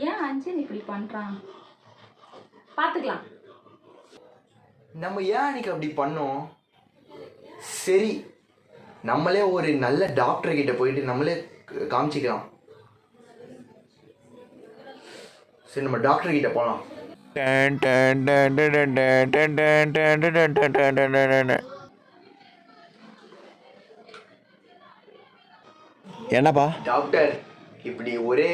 ஏன் அஞ்சன் இப்படி பண்றான்? பாத்துக்கலாம். நம்ம ஏன் அன்னைக்கு அப்படி பண்ணோம்? சரி, நம்மளே ஒரு நல்ல டாக்டர் கிட்ட போயிட்டு நம்மளே காமிச்சிக்கலாம். சரி, நம்ம டாக்டர் கிட்ட போகலாம். என்னப்பா டாக்டர், இப்படி ஒரே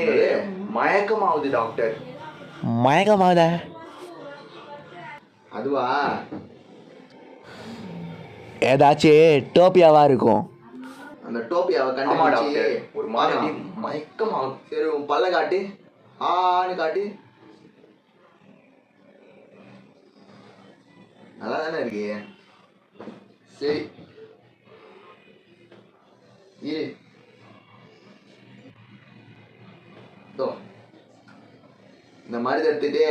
மயக்கமாகுது டாக்டர். மயக்கமாகுதா? அதுவா? ஏதாச்சும் டோப்பியாவா இருக்கும். அந்த டோப்பியாவை கண்டுபிடிச்சு ஒரு மாதிரி மயக்கமாகும். சரி, உன் பல்ல காட்டு. ஆன்னு காட்டு. நல்லா தானே இருக்கு. சரி, இரு. இந்த மாதிரி எடுத்துட்டு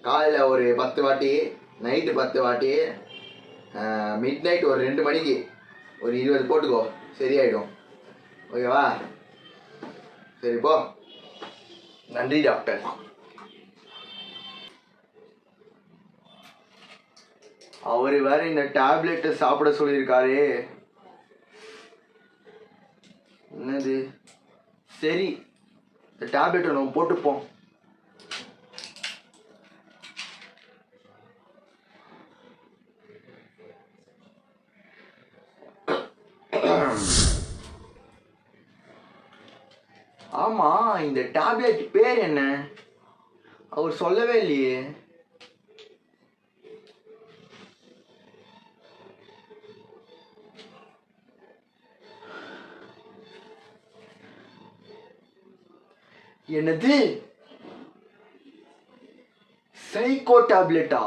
காலையில் ஒரு 10 வாட்டி, நைட்டு 10 வாட்டி, மிட் நைட் ஒரு 2 மணிக்கு ஒரு 20 போட்டுக்கோ, சரியாயிடும். ஓகேவா? சரி, போ. நன்றி டாக்டர். அவர் வேற இந்த டேப்லெட்டை சாப்பிட சொல்லியிருக்காரு. என்னது? சரி, இந்த டேப்லெட்டை நம்ம போட்டுப்போம். ஆமா, இந்த டேப்லெட் பேர் என்ன? அவர் சொல்லவே இல்லையே. என்னது? சைக்கோ டேப்லெட்டா?